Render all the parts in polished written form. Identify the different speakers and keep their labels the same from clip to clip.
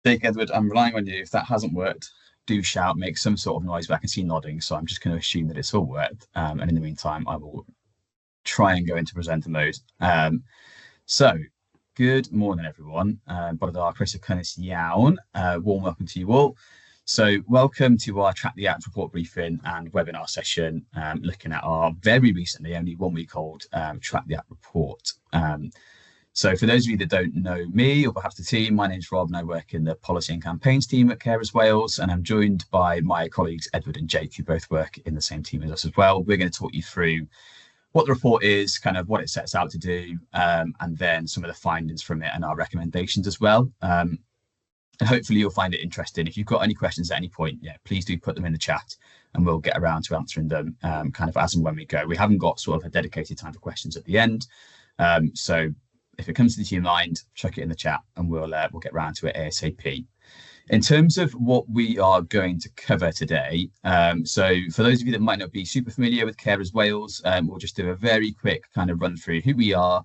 Speaker 1: Jake Edward, I'm relying on you. If that hasn't worked, do shout, make some sort of noise, but I can see nodding, so I'm just going to assume that it's all worked. And in the meantime, I will try and go into presenter mode. So, good morning, everyone. Bodadar, Chris of Cunnis Yawn. Warm welcome to you all. So, welcome to our Track the Act report briefing and webinar session, looking at our very recently, only 1 week old, Track the Act report. So for those of you that don't know me or perhaps the team, my name's Rob and I work in the policy and campaigns team at Carers Wales, and I'm joined by my colleagues Edward and Jake, who both work in the same team as us as well. We're going to talk you through what the report is, kind of what it sets out to do, and then some of the findings from it and our recommendations as well. And hopefully you'll find it interesting. If you've got any questions at any point, please do put them in the chat and we'll get around to answering them kind of as and when we go. We haven't got sort of a dedicated time for questions at the end. So if it comes to your mind, chuck it in the chat and we'll get around to it ASAP. In terms of what we are going to cover today, so for those of you that might not be super familiar with Carers Wales, we'll just do a very quick kind of run through who we are,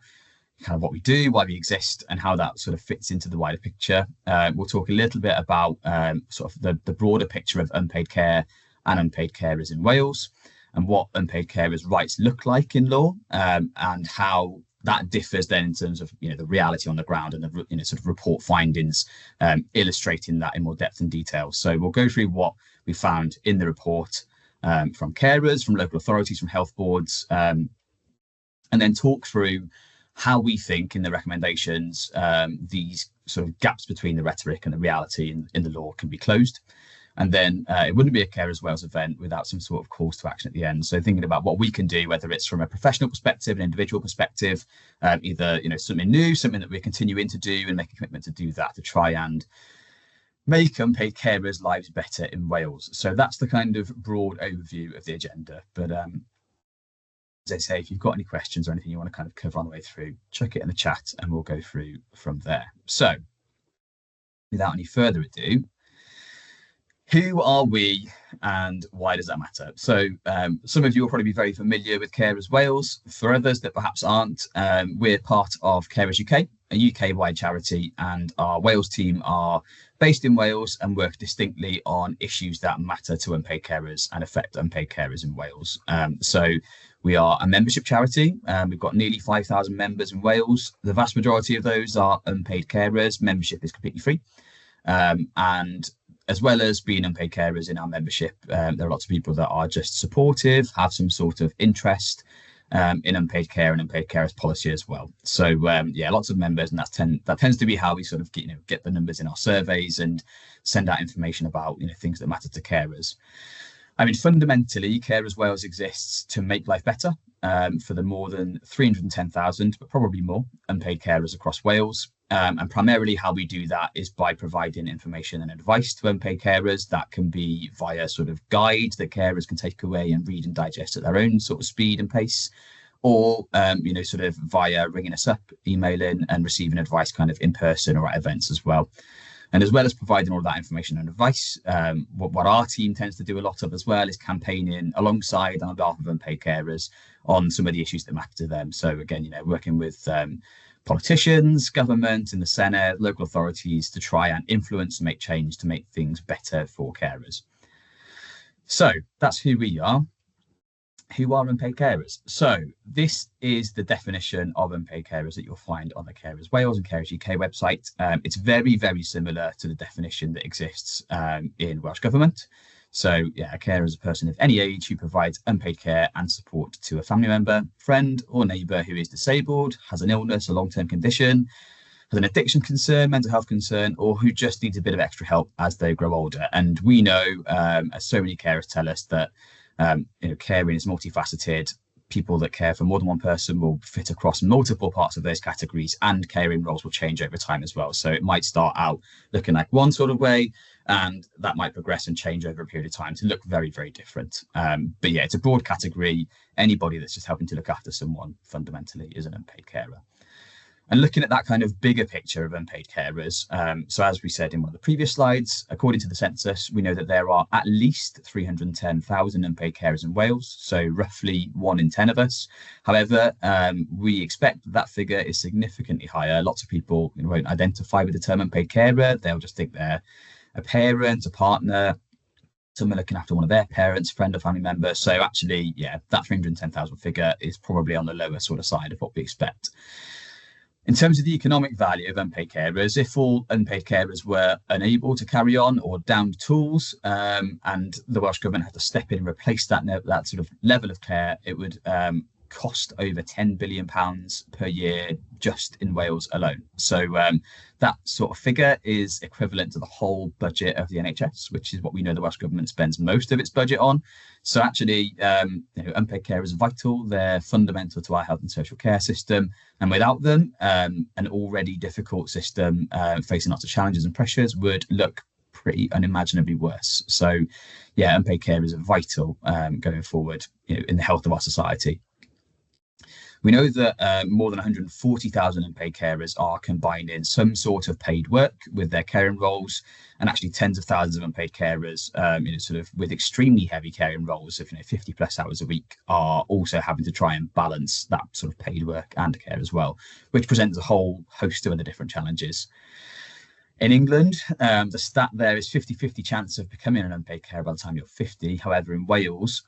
Speaker 1: kind of what we do, why we exist, and how that sort of fits into the wider picture. We'll talk a little bit about sort of the broader picture of unpaid care and unpaid carers in Wales, and what unpaid carers' rights look like in law, and how that differs then in terms of the reality on the ground and the sort of report findings, illustrating that in more depth and detail. So we'll go through what we found in the report from carers, from local authorities, from health boards, and then talk through how we think in the recommendations these sort of gaps between the rhetoric and the reality in the law can be closed. And then it wouldn't be a Carers Wales event without some sort of calls to action at the end. So thinking about what we can do, whether it's from a professional perspective, an individual perspective, either something new, something that we're continuing to do and make a commitment to do that to try and make unpaid carers' lives better in Wales. So that's the kind of broad overview of the agenda. But as I say, if you've got any questions or anything you want to kind of cover on the way through, chuck it in the chat and we'll go through from there. So without any further ado, who are we and why does that matter? So some of you will probably be very familiar with Carers Wales. For others that perhaps aren't, we're part of Carers UK, a UK-wide charity, and our Wales team are based in Wales and work distinctly on issues that matter to unpaid carers and affect unpaid carers in Wales. So we are a membership charity. We've got nearly 5,000 members in Wales. The vast majority of those are unpaid carers. Membership is completely free. And as well as being unpaid carers in our membership, there are lots of people that are just supportive, have some sort of interest in unpaid care and unpaid carers policy as well. So lots of members, and that tends to be how we sort of get the numbers in our surveys and send out information about things that matter to carers. I mean, fundamentally, Carers Wales exists to make life better for the more than 310,000, but probably more, unpaid carers across Wales. And primarily how we do that is by providing information and advice to unpaid carers. That can be via sort of guides that carers can take away and read and digest at their own sort of speed and pace, or sort of via ringing us up, emailing and receiving advice kind of in person or at events as well. And as well as providing all that information and advice, what our team tends to do a lot of as well is campaigning alongside and on behalf of unpaid carers on some of the issues that matter to them. So again, working with politicians, government in the Senate, local authorities to try and influence and make change to make things better for carers. So that's who we are. Who are unpaid carers? So this is the definition of unpaid carers that you'll find on the Carers Wales and Carers UK website. It's very, very similar to the definition that exists in Welsh Government. So a carer is a person of any age who provides unpaid care and support to a family member, friend or neighbour who is disabled, has an illness, a long-term condition, has an addiction concern, mental health concern, or who just needs a bit of extra help as they grow older. And we know, as so many carers tell us, that caring is multifaceted. People that care for more than one person will fit across multiple parts of those categories, and caring roles will change over time as well. So it might start out looking like one sort of way, and that might progress and change over a period of time to look very, very different. But it's a broad category. Anybody that's just helping to look after someone fundamentally is an unpaid carer. And looking at that kind of bigger picture of unpaid carers, so as we said in one of the previous slides, according to the census, we know that there are at least 310,000 unpaid carers in Wales, so roughly 1 in 10 of us. However, we expect that figure is significantly higher. Lots of people won't identify with the term unpaid carer. They'll just think they're a parent, a partner, someone looking after one of their parents, friend or family member. So actually, yeah, that 310,000 figure is probably on the lower sort of side of what we expect. In terms of the economic value of unpaid carers, if all unpaid carers were unable to carry on or down tools, and the Welsh Government had to step in and replace that sort of level of care, it would cost over £10 billion per year just in Wales alone. So that sort of figure is equivalent to the whole budget of the NHS, which is what we know the Welsh Government spends most of its budget on. So actually, unpaid carers are vital. They're fundamental to our health and social care system. And without them, an already difficult system facing lots of challenges and pressures would look pretty unimaginably worse. So yeah, unpaid carers are vital going forward in the health of our society. We know that more than 140,000 unpaid carers are combining some sort of paid work with their caring roles, and actually tens of thousands of unpaid carers, sort of with extremely heavy caring roles of 50 plus hours a week, are also having to try and balance that sort of paid work and care as well, which presents a whole host of other different challenges. In England, the stat there is 50-50 chance of becoming an unpaid carer by the time you're 50. However, in Wales,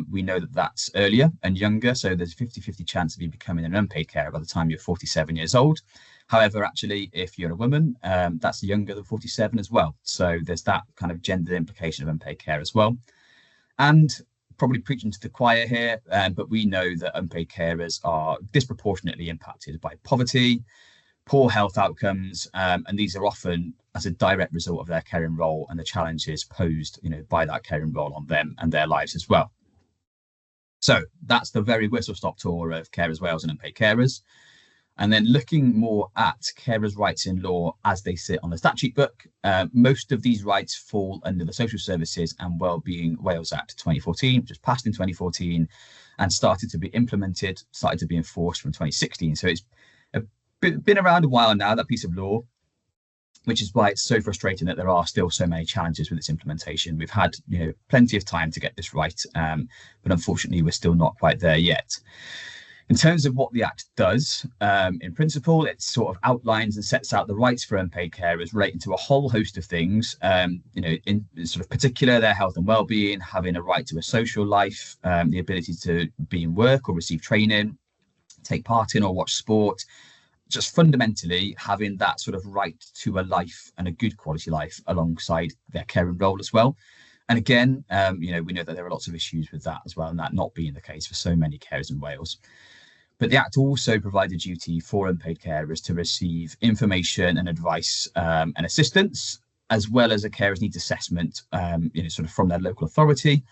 Speaker 1: we know that that's earlier and younger. So there's a 50-50 chance of you becoming an unpaid carer by the time you're 47 years old. However, actually, if you're a woman, that's younger than 47 as well. So there's that kind of gender implication of unpaid care as well. And probably preaching to the choir here, but we know that unpaid carers are disproportionately impacted by poverty, poor health outcomes, and these are often as a direct result of their caring role and the challenges posed, by that caring role on them and their lives as well. So that's the very whistle-stop tour of Carers Wales and unpaid carers. And then looking more at carers' rights in law as they sit on the statute book, most of these rights fall under the Social Services and Wellbeing Wales Act 2014, which was passed in 2014 and started to be implemented, started to be enforced from 2016. So it's been around a while now, that piece of law, which is why it's so frustrating that there are still so many challenges with its implementation. We've had plenty of time to get this right, but unfortunately we're still not quite there yet. In terms of what the Act does, in principle, it sort of outlines and sets out the rights for unpaid carers relating to a whole host of things, in sort of particular their health and well-being, having a right to a social life, the ability to be in work or receive training, take part in or watch sport, just fundamentally having that sort of right to a life and a good quality life alongside their caring role as well. And again, we know that there are lots of issues with that as well, and that not being the case for so many carers in Wales. But the Act also provides a duty for unpaid carers to receive information and advice and assistance, as well as a carers needs assessment, sort of from their local authority,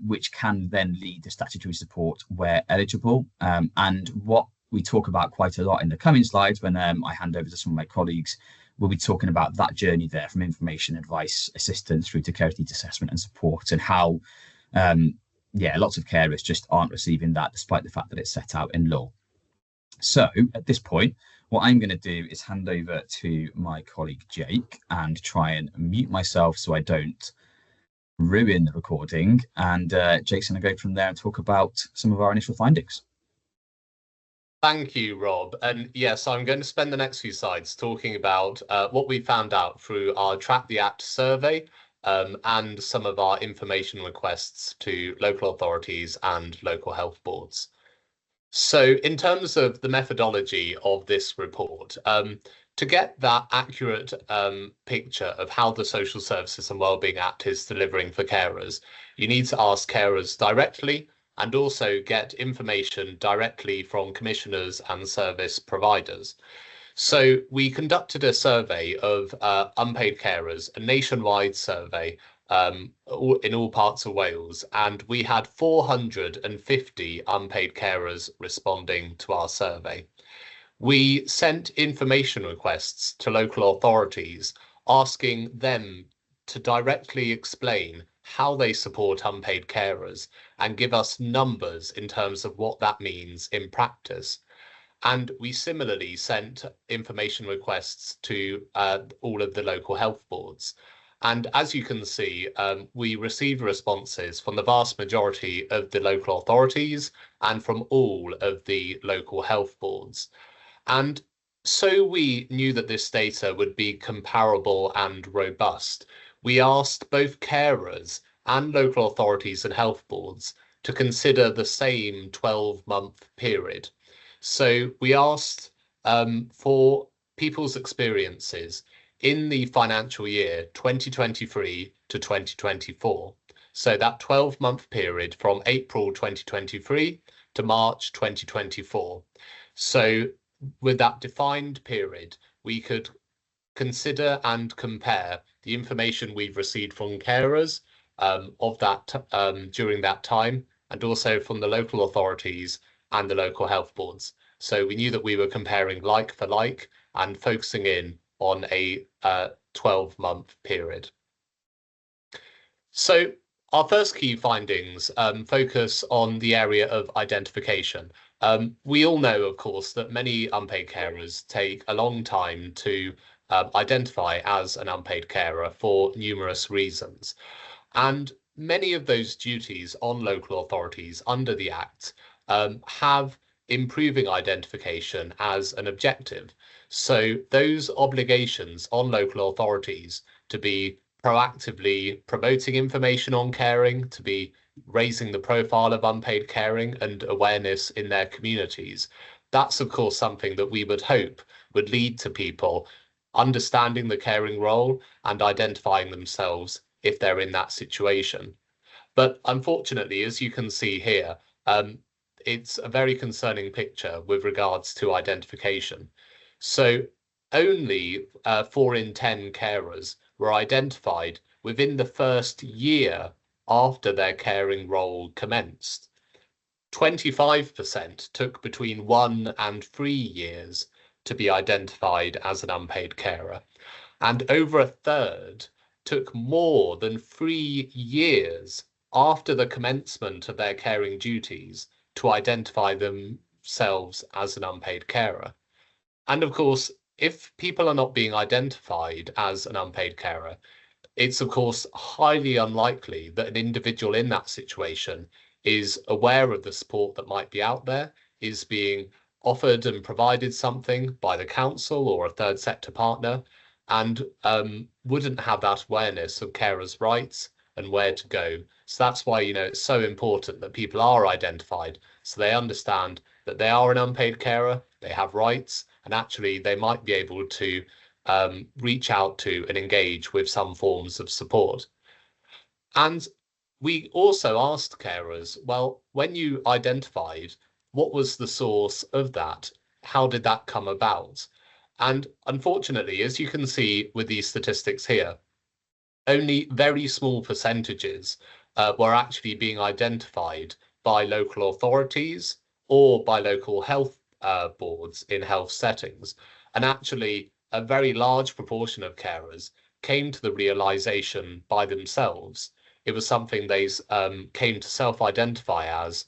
Speaker 1: which can then lead to statutory support where eligible. And what we talk about quite a lot in the coming slides when I hand over to some of my colleagues, we'll be talking about that journey there from information, advice, assistance through to carers needs assessment and support, and how, lots of carers just aren't receiving that despite the fact that it's set out in law. So at this point, what I'm going to do is hand over to my colleague Jake and try and mute myself so I don't ruin the recording. And Jake's going to go from there and talk about some of our initial findings.
Speaker 2: Thank you, Rob. And yes, I'm going to spend the next few slides talking about what we found out through our Track the Act survey and some of our information requests to local authorities and local health boards. So in terms of the methodology of this report, to get that accurate picture of how the Social Services and Wellbeing Act is delivering for carers, you need to ask carers directly and also get information directly from commissioners and service providers. So we conducted a survey of unpaid carers, a nationwide survey in all parts of Wales, and we had 450 unpaid carers responding to our survey. We sent information requests to local authorities asking them to directly explain how they support unpaid carers and give us numbers in terms of what that means in practice. And we similarly sent information requests to all of the local health boards. And as you can see, we received responses from the vast majority of the local authorities and from all of the local health boards. And so we knew that this data would be comparable and robust. We asked both carers and local authorities and health boards to consider the same 12-month period. So we asked for people's experiences in the financial year 2023 to 2024. So that 12-month period from April 2023 to March 2024. So with that defined period, we could consider and compare the information we've received from carers of that during that time, and also from the local authorities and the local health boards. So we knew that we were comparing like for like and focusing in on a 12-month period. So our first key findings focus on the area of identification. We all know, of course, that many unpaid carers take a long time to identify as an unpaid carer for numerous reasons. And many of those duties on local authorities under the Act have improving identification as an objective. So those obligations on local authorities to be proactively promoting information on caring, to be raising the profile of unpaid caring and awareness in their communities. That's, of course, something that we would hope would lead to people understanding the caring role and identifying themselves if they're in that situation. But unfortunately, as you can see here, it's a very concerning picture with regards to identification. So only 4 in 10 carers were identified within the first year after their caring role commenced. 25% took between 1 and 3 years to be identified as an unpaid carer, and over a third took more than 3 years after the commencement of their caring duties to identify themselves as an unpaid carer. And of course, if people are not being identified as an unpaid carer, it's of course highly unlikely that an individual in that situation is aware of the support that might be out there, is being offered and provided something by the council or a third sector partner, and wouldn't have that awareness of carers' rights and where to go. So that's why, it's so important that people are identified so they understand that they are an unpaid carer, they have rights, and actually they might be able to reach out to and engage with some forms of support. And we also asked carers, well, when you identified, what was the source of that? How did that come about? And unfortunately, as you can see with these statistics here, only very small percentages were actually being identified by local authorities or by local health boards in health settings. And actually, a very large proportion of carers came to the realization by themselves. It was something they came to self-identify as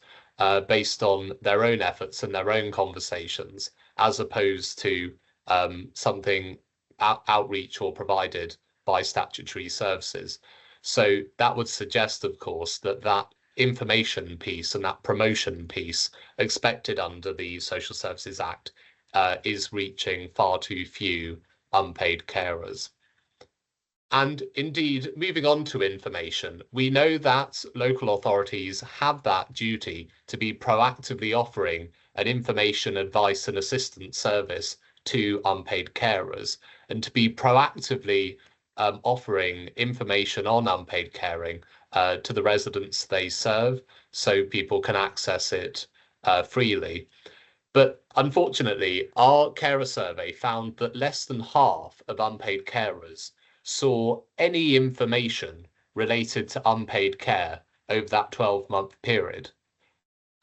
Speaker 2: based on their own efforts and their own conversations, as opposed to something outreach or provided by statutory services. So that would suggest, of course, that information piece and that promotion piece expected under the Social Services Act is reaching far too few unpaid carers. And indeed, moving on to information, we know that local authorities have that duty to be proactively offering an information, advice and assistance service to unpaid carers, and to be proactively offering information on unpaid caring to the residents they serve so people can access it freely. But unfortunately, our carer survey found that less than half of unpaid carers saw any information related to unpaid care over that 12-month period.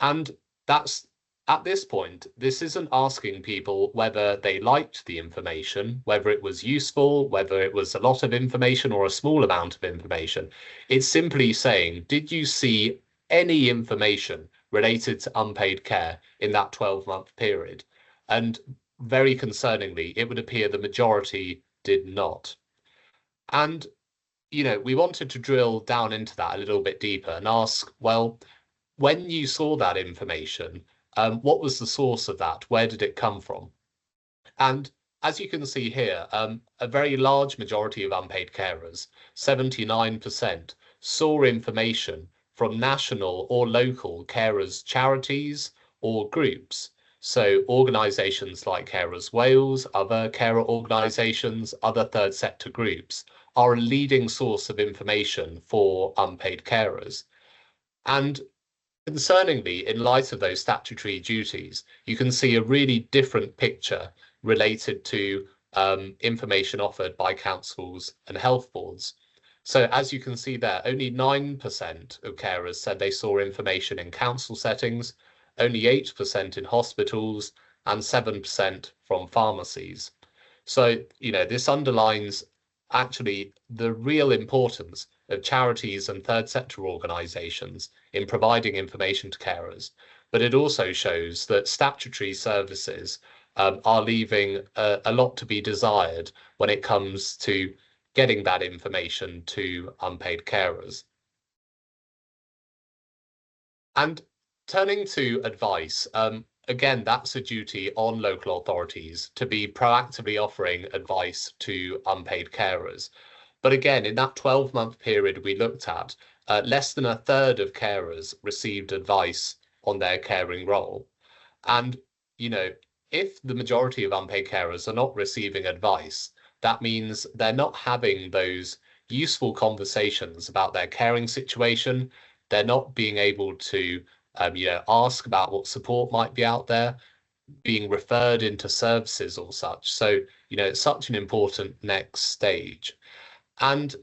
Speaker 2: And that's at this point, this isn't asking people whether they liked the information, whether it was useful, whether it was a lot of information or a small amount of information. It's simply saying, did you see any information related to unpaid care in that 12-month period? And very concerningly, it would appear the majority did not. And, we wanted to drill down into that a little bit deeper and ask, well, when you saw that information, what was the source of that? Where did it come from? And as you can see here, a very large majority of unpaid carers, 79%, saw information from national or local carers charities or groups. So organisations like Carers Wales, other carer organisations, other third sector groups are a leading source of information for unpaid carers. And concerningly, in light of those statutory duties, you can see a really different picture related to information offered by councils and health boards. So as you can see there, only 9% of carers said they saw information in council settings, only 8% in hospitals, and 7% from pharmacies. So, this underlines actually the real importance of charities and third sector organisations in providing information to carers. But it also shows that statutory services are leaving a lot to be desired when it comes to getting that information to unpaid carers. And turning to advice, again, that's a duty on local authorities to be proactively offering advice to unpaid carers. But again, in that 12-month period we looked at, less than a third of carers received advice on their caring role. And, if the majority of unpaid carers are not receiving advice, that means they're not having those useful conversations about their caring situation. They're not being able to, ask about what support might be out there, being referred into services or such. So, it's such an important next stage. And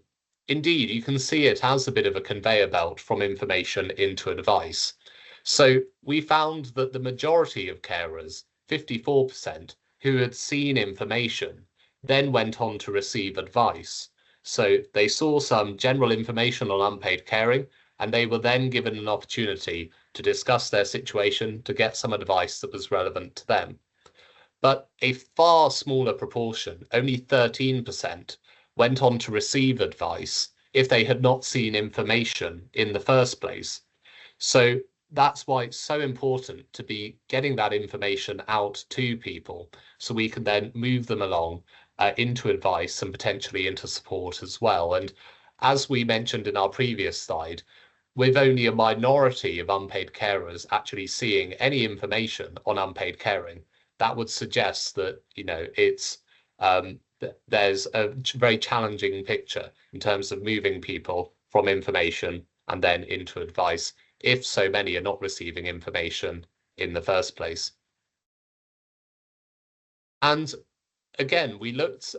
Speaker 2: indeed, you can see it as a bit of a conveyor belt from information into advice. So we found that the majority of carers, 54%, who had seen information, then went on to receive advice. So they saw some general information on unpaid caring, and they were then given an opportunity to discuss their situation, to get some advice that was relevant to them. But a far smaller proportion, only 13%, went on to receive advice if they had not seen information in the first place. So that's why it's so important to be getting that information out to people so we can then move them along into advice and potentially into support as well. And as we mentioned in our previous slide, with only a minority of unpaid carers actually seeing any information on unpaid caring, that would suggest that, it's there's a very challenging picture in terms of moving people from information and then into advice if so many are not receiving information in the first place. And again, we looked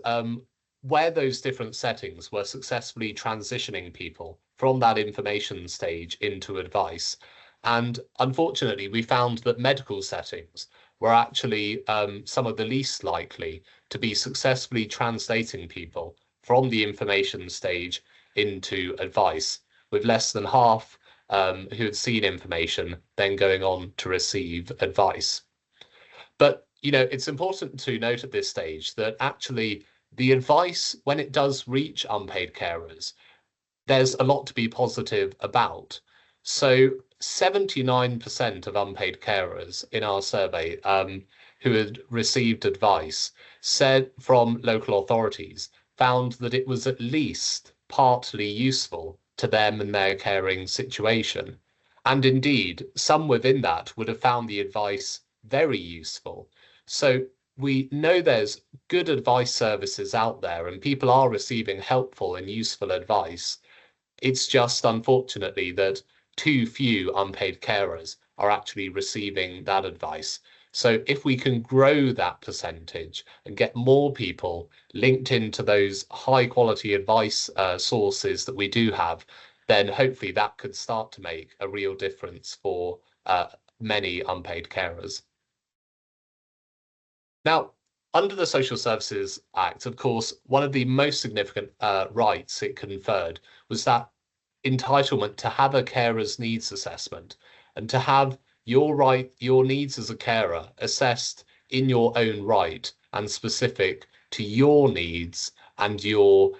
Speaker 2: where those different settings were successfully transitioning people from that information stage into advice. And unfortunately, we found that medical settings were actually some of the least likely to be successfully translating people from the information stage into advice, with less than half who had seen information then going on to receive advice. But, it's important to note at this stage that actually the advice, when it does reach unpaid carers, there's a lot to be positive about. So 79% of unpaid carers in our survey who had received advice said from local authorities found that it was at least partly useful to them and their caring situation. And indeed, some within that would have found the advice very useful. So we know there's good advice services out there and people are receiving helpful and useful advice. It's just unfortunately that too few unpaid carers are actually receiving that advice. So if we can grow that percentage and get more people linked into those high quality advice sources that we do have, then hopefully that could start to make a real difference for many unpaid carers. Now, under the Social Services Act, of course, one of the most significant rights it conferred was that entitlement to have a carer's needs assessment and to have your needs as a carer assessed in your own right and specific to your needs and your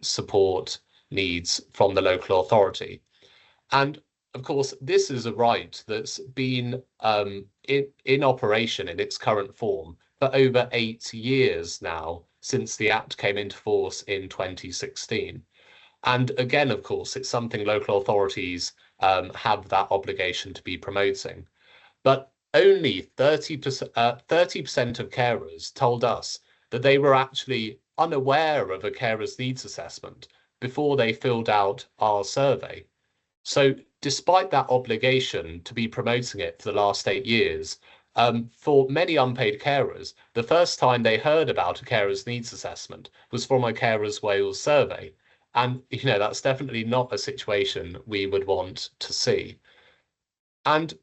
Speaker 2: support needs from the local authority. And of course, this is a right that's been in operation in its current form for over 8 years now, since the Act came into force in 2016. And again, of course, it's something local authorities have that obligation to be promoting. But only 30% of carers told us that they were actually unaware of a carer's needs assessment before they filled out our survey. So despite that obligation to be promoting it for the last 8 years, for many unpaid carers, the first time they heard about a carer's needs assessment was from a Carers Wales survey. And, that's definitely not a situation we would want to see. And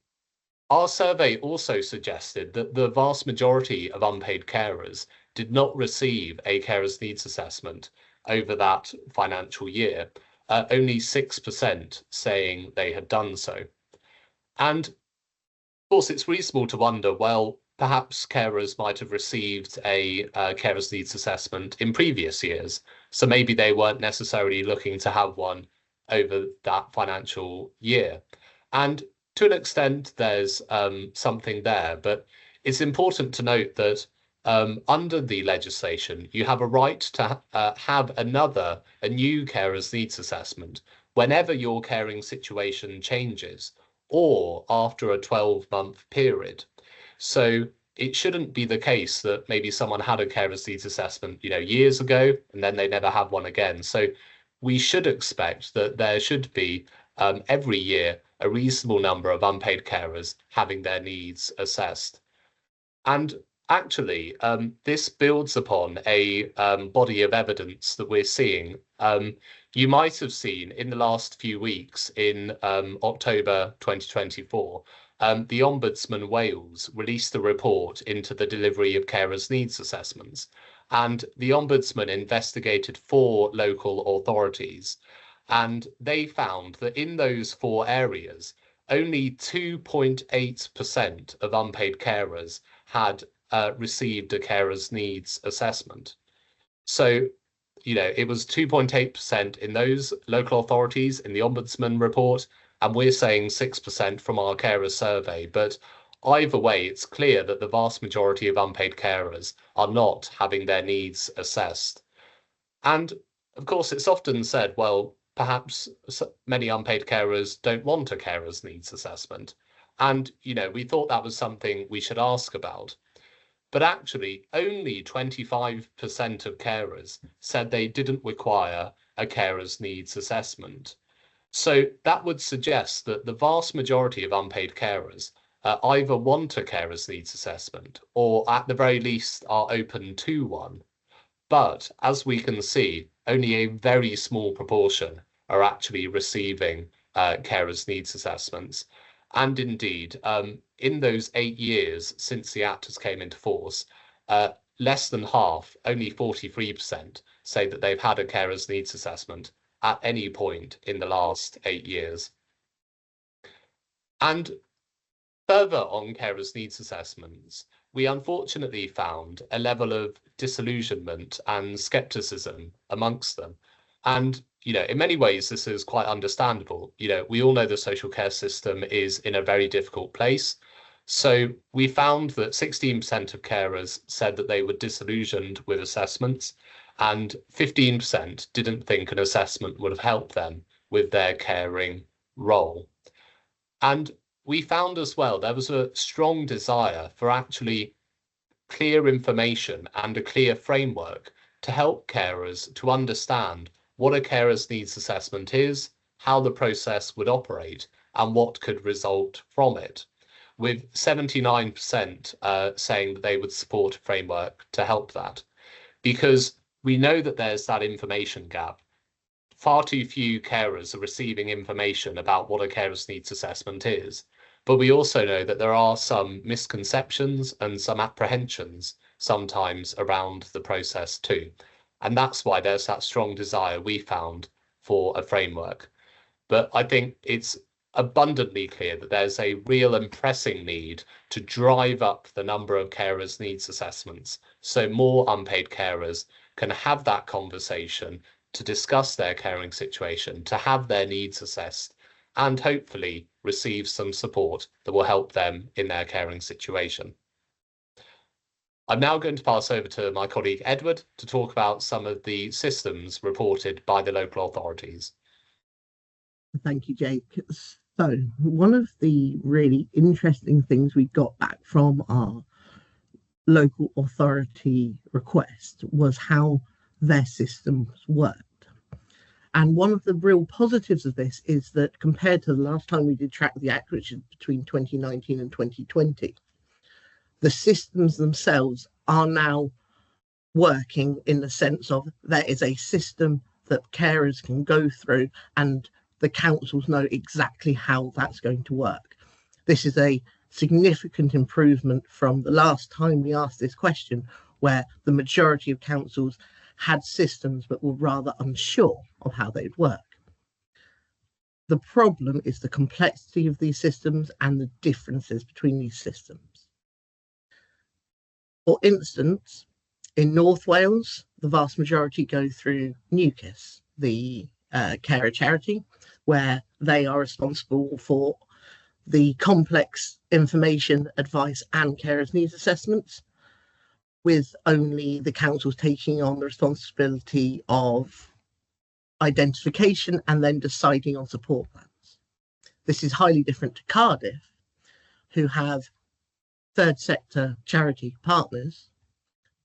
Speaker 2: our survey also suggested that the vast majority of unpaid carers did not receive a carer's needs assessment over that financial year, only 6% saying they had done so. And of course, it's reasonable to wonder, well, perhaps carers might have received a carer's needs assessment in previous years, so maybe they weren't necessarily looking to have one over that financial year. And to an extent, there's something there, but it's important to note that under the legislation, you have a right to have a new carer's needs assessment whenever your caring situation changes or after a 12-month period. So it shouldn't be the case that maybe someone had a carer's needs assessment, years ago, and then they never have one again. So we should expect that there should be every year a reasonable number of unpaid carers having their needs assessed. And actually, this builds upon a body of evidence that we're seeing. You might have seen in the last few weeks, in October 2024, the Ombudsman Wales released a report into the delivery of carers' needs assessments. And the Ombudsman investigated 4 local authorities. And they found that in those 4 areas, only 2.8% of unpaid carers had received a carer's needs assessment. So, it was 2.8% in those local authorities in the Ombudsman report, and we're saying 6% from our carer survey. But either way, it's clear that the vast majority of unpaid carers are not having their needs assessed. And of course, it's often said, well, perhaps many unpaid carers don't want a carer's needs assessment. And, we thought that was something we should ask about. But actually, only 25% of carers said they didn't require a carer's needs assessment. So that would suggest that the vast majority of unpaid carers either want a carer's needs assessment or at the very least are open to one. But as we can see, only a very small proportion are actually receiving carers' needs assessments. And indeed, in those 8 years since the Act has came into force, less than half, only 43%, say that they've had a carers' needs assessment at any point in the last 8 years. And further on carers' needs assessments, we unfortunately found a level of disillusionment and skepticism amongst them. And, in many ways, this is quite understandable. We all know the social care system is in a very difficult place. So we found that 16% of carers said that they were disillusioned with assessments, and 15% didn't think an assessment would have helped them with their caring role. And we found as well there was a strong desire for actually clear information and a clear framework to help carers to understand what a carer's needs assessment is, how the process would operate, and what could result from it, with 79% saying that they would support a framework to help that. Because we know that there's that information gap. Far too few carers are receiving information about what a carer's needs assessment is. But we also know that there are some misconceptions and some apprehensions sometimes around the process too. And that's why there's that strong desire we found for a framework. But I think it's abundantly clear that there's a real and pressing need to drive up the number of carers' needs assessments so more unpaid carers can have that conversation to discuss their caring situation, to have their needs assessed, and hopefully receive some support that will help them in their caring situation. I'm now going to pass over to my colleague Edward to talk about some of the systems reported by the local authorities.
Speaker 3: Thank you, Jake. So one of the really interesting things we got back from our local authority request was how their systems worked. And one of the real positives of this is that compared to the last time we did track the act, which is between 2019 and 2020, the systems themselves are now working in the sense of there is a system that carers can go through and the councils know exactly how that's going to work. This is a significant improvement from the last time we asked this question, where the majority of councils had systems but were rather unsure of how they'd work. The problem is the complexity of these systems and the differences between these systems. For instance, in North Wales, the vast majority go through NUCIS, the carer charity, where they are responsible for the complex information, advice and carers' needs assessments, with only the councils taking on the responsibility of identification and then deciding on support plans. This is highly different to Cardiff, who have third sector charity partners,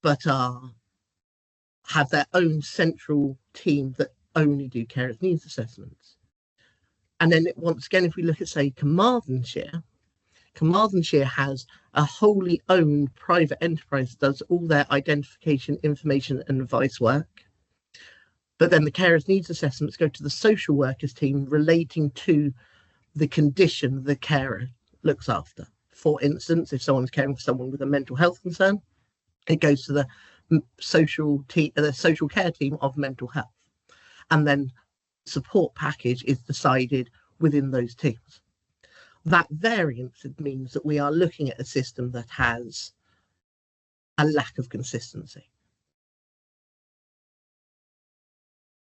Speaker 3: but have their own central team that only do carers' needs assessments. And then once again, if we look at, say, Carmarthenshire has a wholly owned private enterprise that does all their identification, information and advice work. But then the carers' needs assessments go to the social workers team relating to the condition the carer looks after. For instance, if someone's caring for someone with a mental health concern, it goes to the social care team of mental health. And then support package is decided within those teams. That variance means that we are looking at a system that has a lack of consistency.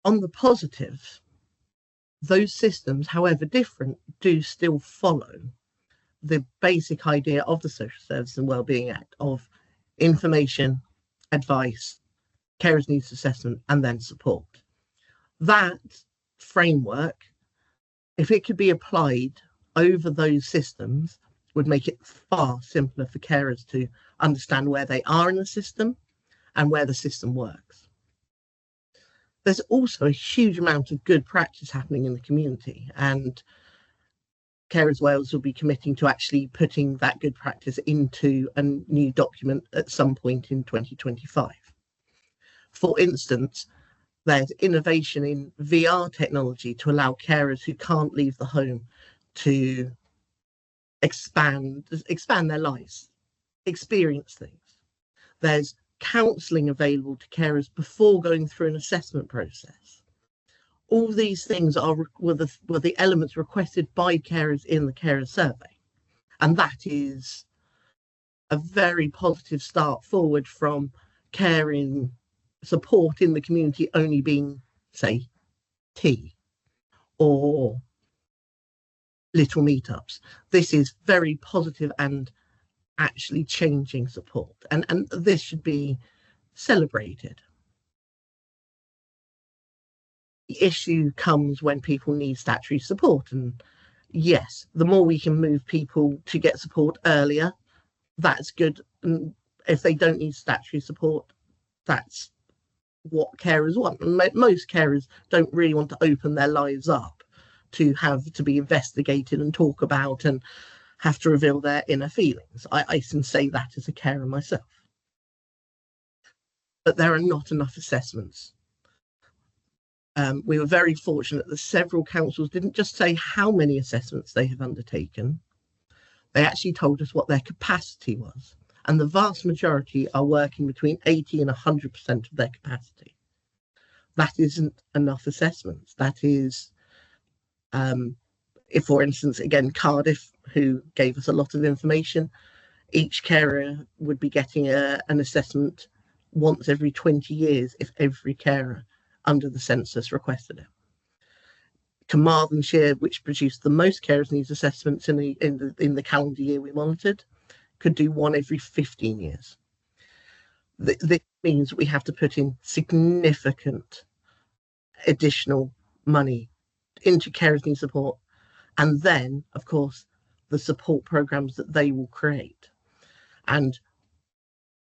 Speaker 3: On the positive, those systems, however different, do still follow the basic idea of the Social Services and Wellbeing Act of information, advice, carers' needs assessment, and then support. That framework, if it could be applied over those systems, would make it far simpler for carers to understand where they are in the system and where the system works. There's also a huge amount of good practice happening in the community, and Carers Wales will be committing to actually putting that good practice into a new document at some point in 2025. For instance, there's innovation in VR technology to allow carers who can't leave the home to expand their lives, experience things. There's counselling available to carers before going through an assessment process. All these things were the elements requested by carers in the carer survey. And that is a very positive start forward from caring support in the community only being, say, tea or little meetups. This is very positive and actually changing support. And this should be celebrated. The issue comes when people need statutory support. And yes, the more we can move people to get support earlier, that's good. And if they don't need statutory support, that's what carers want. And most carers don't really want to open their lives up to have to be investigated and talk about and have to reveal their inner feelings. I can say that as a carer myself. But there are not enough assessments. We were very fortunate that several councils didn't just say how many assessments they have undertaken. They actually told us what their capacity was. And the vast majority are working between 80 and 100% of their capacity. That isn't enough assessments. That is if, for instance, again, Cardiff, who gave us a lot of information, each carer would be getting an assessment once every 20 years if every carer under the census requested it. Carmarthenshire, which produced the most carers needs assessments in the calendar year we monitored, could do one every 15 years. This means we have to put in significant additional money into carers needs support, and then, of course, the support programs that they will create. And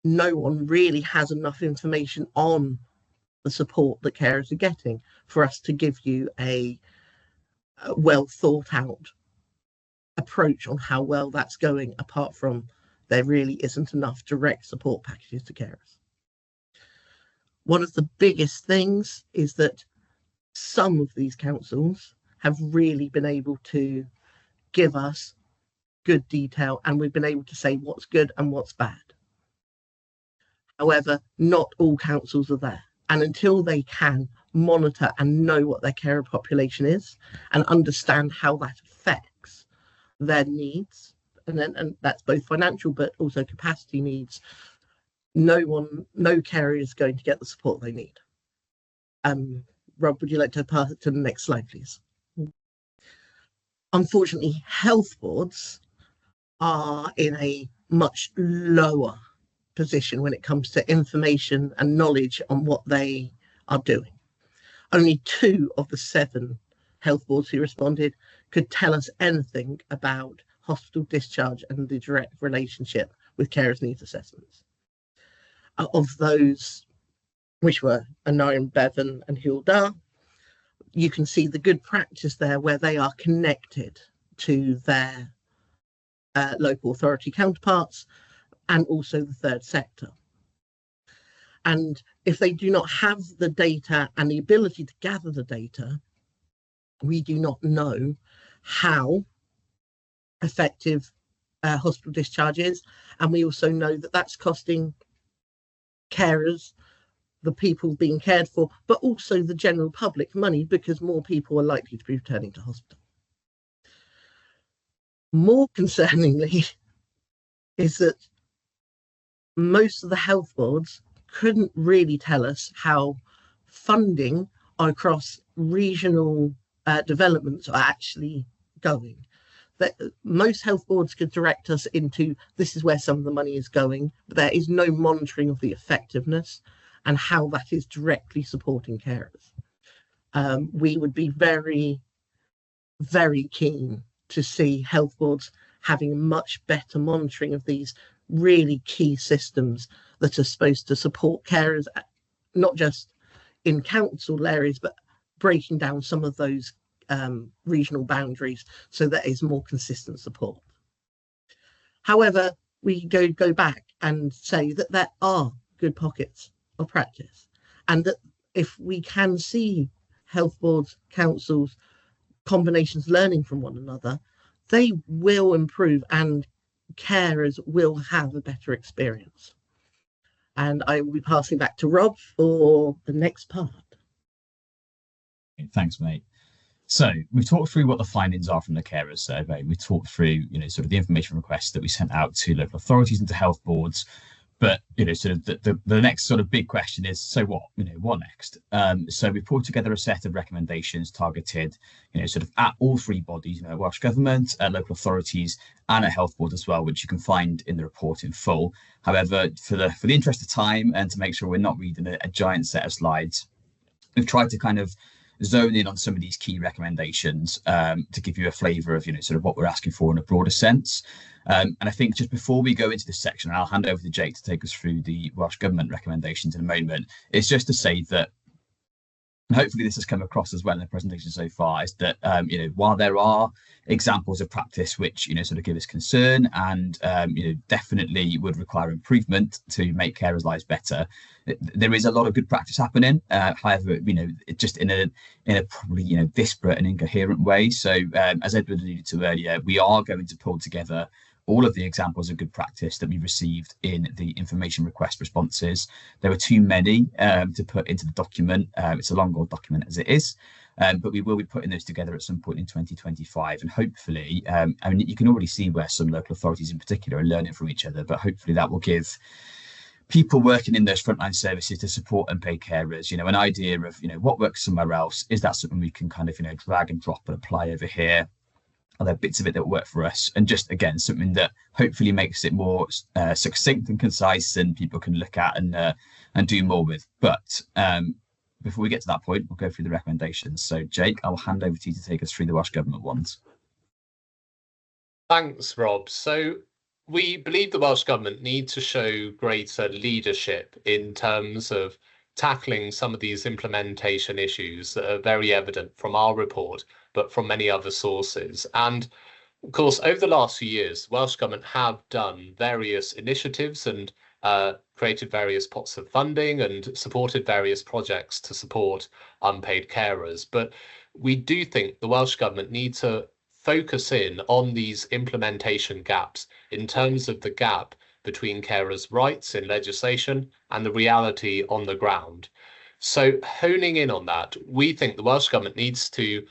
Speaker 3: no one really has enough information on the support that carers are getting for us to give you a well thought out approach on how well that's going, apart from there really isn't enough direct support packages to carers. One of the biggest things is that some of these councils have really been able to give us good detail, and we've been able to say what's good and what's bad. However, not all councils are there, and until they can monitor and know what their carer population is and understand how that affects their needs, and that's both financial but also capacity needs, no carer is going to get the support they need. Rob, would you like to pass it to the next slide, please? Unfortunately, health boards are in a much lower position when it comes to information and knowledge on what they are doing. Only 2 of the 7 health boards who responded could tell us anything about hospital discharge and the direct relationship with carers needs assessments. Of those, which were Anarian, Bevan and Hywel Dda, you can see the good practice there where they are connected to their local authority counterparts and also the third sector. And if they do not have the data and the ability to gather the data, we do not know how effective hospital discharge is. And we also know that that's costing carers, the people being cared for, but also the general public money, because more people are likely to be returning to hospital. More concerningly is that most of the health boards couldn't really tell us how funding across regional developments are actually going. That most health boards could direct us into this is where some of the money is going, but there is no monitoring of the effectiveness and how that is directly supporting carers. We would be very, very keen to see health boards having much better monitoring of these really key systems that are supposed to support carers, not just in council areas, but breaking down some of those regional boundaries so there is more consistent support. However, we go back and say that there are good pockets of practice, and that if we can see health boards, councils, combinations learning from one another, they will improve and carers will have a better experience. And I will be passing back to Rob for the next part.
Speaker 1: Thanks, mate. So we've talked through what the findings are from the carers survey. We talked through, sort of the information requests that we sent out to local authorities and to health boards. But, sort of the next sort of big question is, so what? What next? So we put together a set of recommendations targeted, sort of at all 3 bodies, Welsh Government, local authorities, and a health board as well, which you can find in the report in full. However, for the interest of time and to make sure we're not reading a giant set of slides, we've tried to kind of zone in on some of these key recommendations to give you a flavour of, sort of what we're asking for in a broader sense. And I think just before we go into this section, and I'll hand over to Jake to take us through the Welsh Government recommendations in a moment, it's just to say that, and hopefully this has come across as well in the presentation so far, is that, while there are examples of practice which, sort of give us concern and, definitely would require improvement to make carers' lives better, there is a lot of good practice happening. However, just in a probably, disparate and incoherent way. So as Edward alluded to earlier, we are going to pull together all of the examples of good practice that we received in the information request responses. There were too many to put into the document. It's a long old document as it is, but we will be putting those together at some point in 2025. And hopefully, I mean, you can already see where some local authorities in particular are learning from each other, but hopefully that will give people working in those frontline services to support unpaid carers, an idea of, what works somewhere else. Is that something we can kind of, drag and drop and apply over here? Are there bits of it that work for us? And just, again, something that hopefully makes it more succinct and concise and people can look at and do more with. But before we get to that point, we'll go through the recommendations. So, Jake, I'll hand over to you to take us through the Welsh Government ones.
Speaker 2: Thanks, Rob. So we believe the Welsh Government need to show greater leadership in terms of tackling some of these implementation issues that are very evident from our report, but from many other sources. And of course, over the last few years, the Welsh Government have done various initiatives and created various pots of funding and supported various projects to support unpaid carers. But we do think the Welsh Government need to focus in on these implementation gaps in terms of the gap between carers' rights in legislation and the reality on the ground. So honing in on that, we think the Welsh Government needs to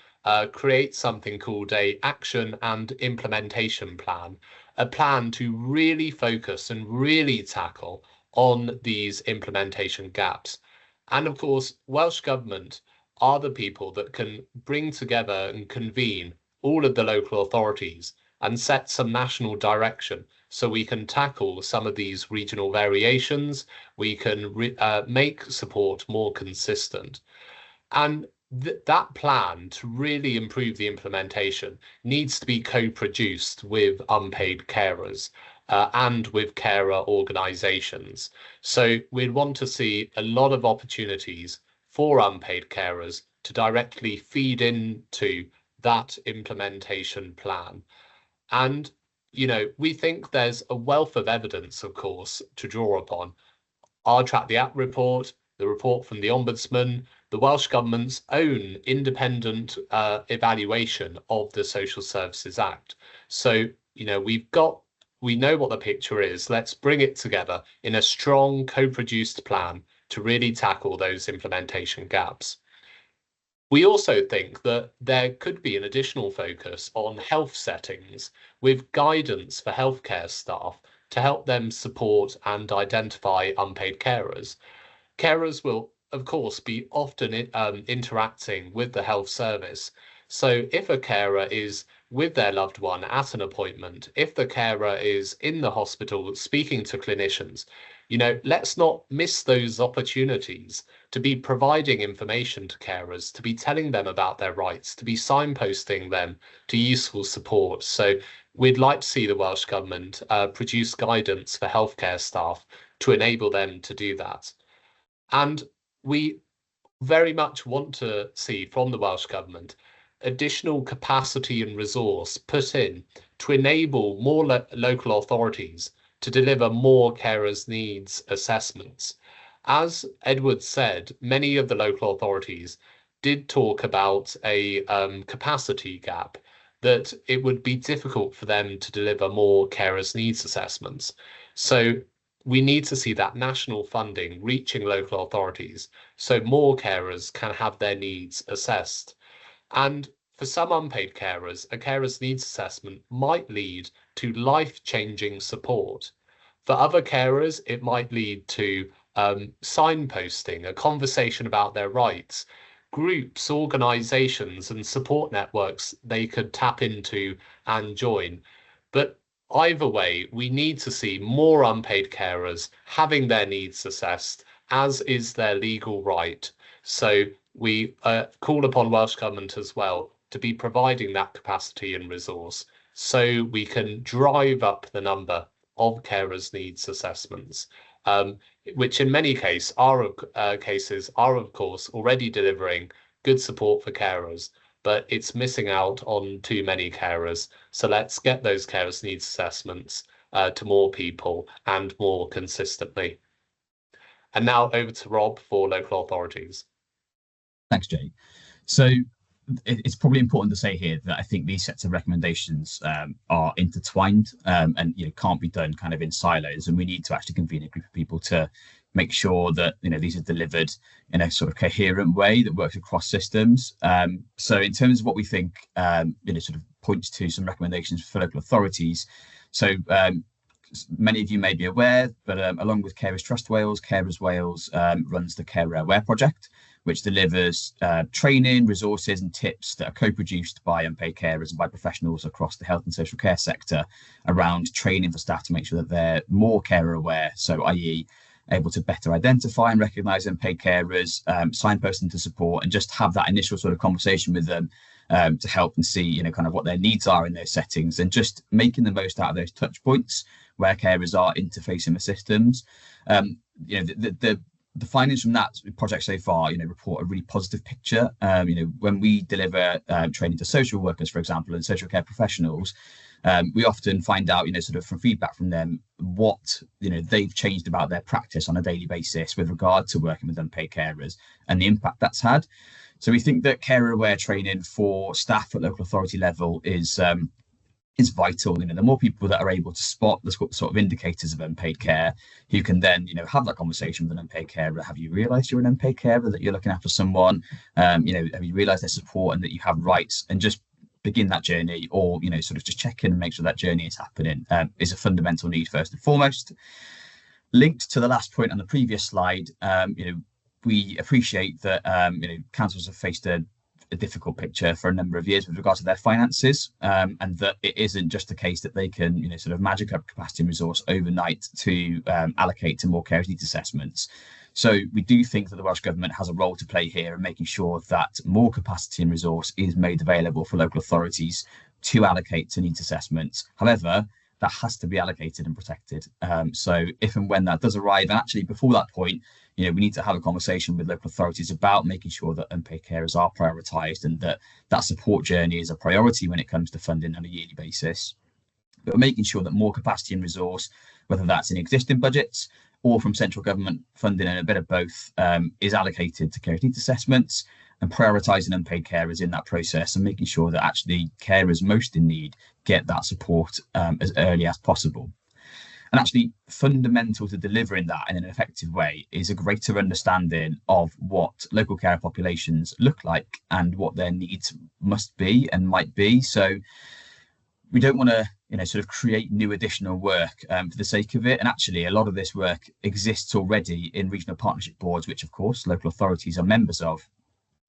Speaker 2: create something called a action and implementation plan, a plan to really focus and really tackle on these implementation gaps. And of course, Welsh Government are the people that can bring together and convene all of the local authorities and set some national direction so we can tackle some of these regional variations, we can make support more consistent. And that plan to really improve the implementation needs to be co-produced with unpaid carers and with carer organisations. So we'd want to see a lot of opportunities for unpaid carers to directly feed into that implementation plan. And, we think there's a wealth of evidence, of course, to draw upon. Our Track the App report, the report from the Ombudsman, the Welsh Government's own independent evaluation of the Social Services Act. So, we know what the picture is. Let's bring it together in a strong co-produced plan to really tackle those implementation gaps. We also think that there could be an additional focus on health settings with guidance for healthcare staff to help them support and identify unpaid carers. Carers will, of course, be often interacting with the health service. So if a carer is with their loved one at an appointment, if the carer is in the hospital speaking to clinicians, let's not miss those opportunities to be providing information to carers, to be telling them about their rights, to be signposting them to useful support. So we'd like to see the Welsh Government produce guidance for healthcare staff to enable them to do that. And we very much want to see from the Welsh Government additional capacity and resource put in to enable more local authorities to deliver more carers' needs assessments. As Edward said, many of the local authorities did talk about a capacity gap, that it would be difficult for them to deliver more carers' needs assessments. So we need to see that national funding reaching local authorities so more carers can have their needs assessed. And for some unpaid carers, a carer's needs assessment might lead to life-changing support. For other carers, it might lead to signposting, a conversation about their rights, groups, organisations and support networks they could tap into and join. But either way, we need to see more unpaid carers having their needs assessed, as is their legal right. So we call upon Welsh Government as well to be providing that capacity and resource so we can drive up the number of carers' needs assessments, which in many cases are of course already delivering good support for carers, but it's missing out on too many carers. So let's get those carers' needs assessments to more people and more consistently. And now over to Rob for local authorities.
Speaker 1: Thanks, Jake. So it's probably important to say here that I think these sets of recommendations are intertwined, and can't be done kind of in silos, and we need to actually convene a group of people to make sure that these are delivered in a sort of coherent way that works across systems. So in terms of what we think, sort of points to some recommendations for local authorities. So many of you may be aware, but along with Carers Trust Wales, Carers Wales runs the Carer Aware project, which delivers training, resources and tips that are co-produced by unpaid carers and by professionals across the health and social care sector around training for staff to make sure that they're more carer aware, so i.e. able to better identify and recognise unpaid carers, signpost them to support, and just have that initial sort of conversation with them to help and see, kind of what their needs are in those settings, and just making the most out of those touch points where carers are interfacing with systems. The findings from that project so far, report a really positive picture. When we deliver training to social workers, for example, and social care professionals, we often find out, sort of from feedback from them, what, they've changed about their practice on a daily basis with regard to working with unpaid carers and the impact that's had. So we think that carer aware training for staff at local authority level is vital. The more people that are able to spot the sort of indicators of unpaid care, who can then, have that conversation with an unpaid carer. Have you realised you're an unpaid carer, that you're looking after someone? Have you realised their support and that you have rights? And just begin that journey, or sort of just check in and make sure that journey is happening, is a fundamental need first and foremost. Linked to the last point on the previous slide, we appreciate that councils have faced a difficult picture for a number of years with regards to their finances, and that it isn't just a case that they can sort of magic up capacity and resource overnight to allocate to more care needs assessments. So we do think that the Welsh Government has a role to play here in making sure that more capacity and resource is made available for local authorities to allocate to needs assessments. However, that has to be allocated and protected. So if and when that does arrive, and actually before that point, we need to have a conversation with local authorities about making sure that unpaid carers are prioritised and that that support journey is a priority when it comes to funding on a yearly basis. But making sure that more capacity and resource, whether that's in existing budgets or from central government funding and a bit of both, is allocated to care needs assessments, and prioritising unpaid carers in that process, and making sure that actually carers most in need get that support as early as possible. And actually fundamental to delivering that in an effective way is a greater understanding of what local care populations look like and what their needs must be and might be. So we don't want to sort of create new additional work for the sake of it. And actually a lot of this work exists already in regional partnership boards, which of course local authorities are members of.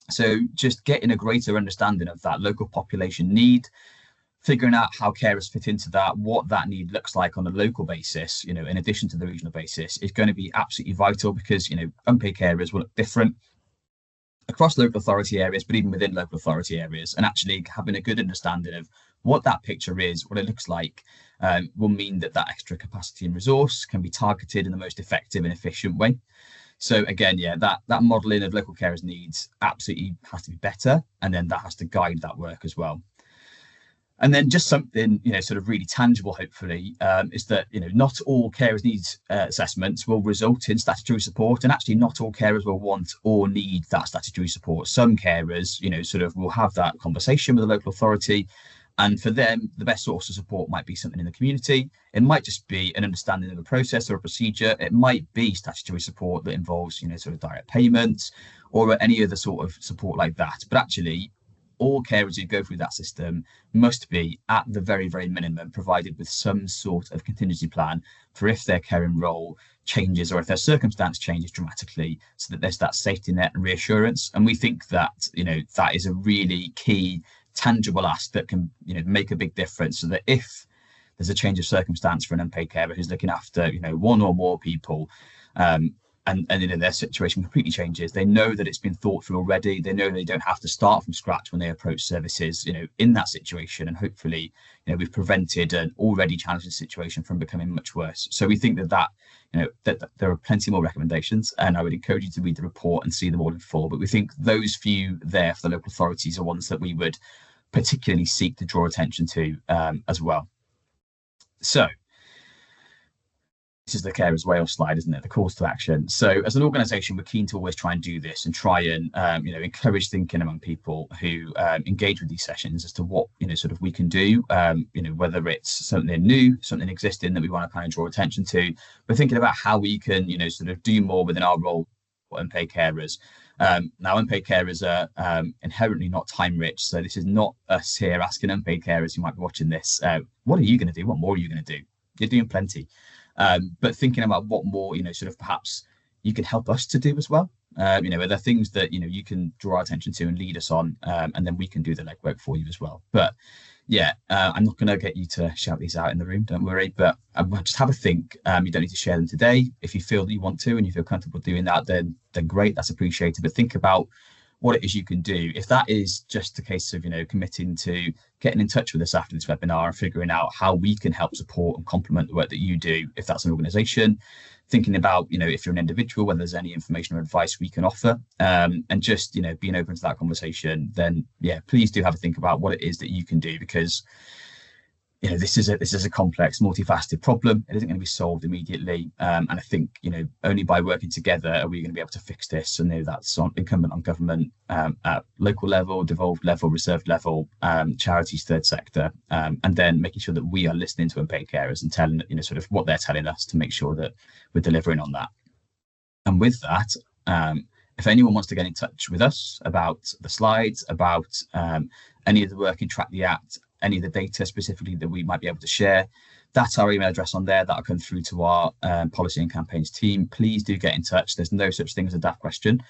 Speaker 1: So just getting a greater understanding of that local population need, figuring out how carers fit into that, what that need looks like on a local basis, in addition to the regional basis, is going to be absolutely vital, because, unpaid carers will look different across local authority areas, but even within local authority areas. And actually having a good understanding of what that picture is, what it looks like, will mean that that extra capacity and resource can be targeted in the most effective and efficient way. So again, that modelling of local carers' needs absolutely has to be better, and then that has to guide that work as well. And then just something, sort of really tangible, hopefully, is that, not all carers' needs assessments will result in statutory support, and actually not all carers will want or need that statutory support. Some carers, sort of will have that conversation with the local authority, and for them, the best source of support might be something in the community. It might just be an understanding of a process or a procedure. It might be statutory support that involves, sort of direct payments or any other sort of support like that. But actually, all carers who go through that system must be, at the very, very minimum, provided with some sort of contingency plan for if their caring role changes or if their circumstance changes dramatically, so that there's that safety net and reassurance. And we think that, that is a really key tangible ask that can, make a big difference, so that if there's a change of circumstance for an unpaid carer who's looking after, one or more people, and their situation completely changes, they know that it's been thought through already. They know they don't have to start from scratch when they approach services, in that situation. And hopefully, we've prevented an already challenging situation from becoming much worse. So we think that there are plenty more recommendations, and I would encourage you to read the report and see them all in full. But we think those few there for the local authorities are ones that we would particularly seek to draw attention to as well. So this is the carers Wales slide, isn't it? The calls to action. So as an organisation, we're keen to always try and do this and try and encourage thinking among people who engage with these sessions as to what sort of we can do. Whether it's something new, something existing that we want to kind of draw attention to, but thinking about how we can sort of do more within our role for unpaid carers. Now, unpaid carers are inherently not time rich, so this is not us here asking unpaid carers who might be watching this, what are you going to do? What more are you going to do? You're doing plenty. But thinking about what more, sort of perhaps you can help us to do as well. Are there things that, you can draw our attention to and lead us on, and then we can do the legwork for you as well. But yeah, I'm not going to get you to shout these out in the room, don't worry, but just have a think. You don't need to share them today. If you feel that you want to and you feel comfortable doing that, then great, that's appreciated. But think about what it is you can do. If that is just a case of, committing to getting in touch with us after this webinar and figuring out how we can help support and complement the work that you do, if that's an organisation, thinking about, if you're an individual, whether there's any information or advice we can offer, and just, being open to that conversation, then yeah, please do have a think about what it is that you can do, because this is a complex, multifaceted problem. It isn't going to be solved immediately, and I think only by working together are we going to be able to fix this. And that's incumbent on government at local level, devolved level, reserved level, charities, third sector, and then making sure that we are listening to unpaid carers and telling sort of what they're telling us to make sure that we're delivering on that. And with that, if anyone wants to get in touch with us about the slides, about any of the work in Track the Act, any of the data specifically that we might be able to share, that's our email address on there. That'll come through to our policy and campaigns team. Please do get in touch. There's no such thing as a daft question.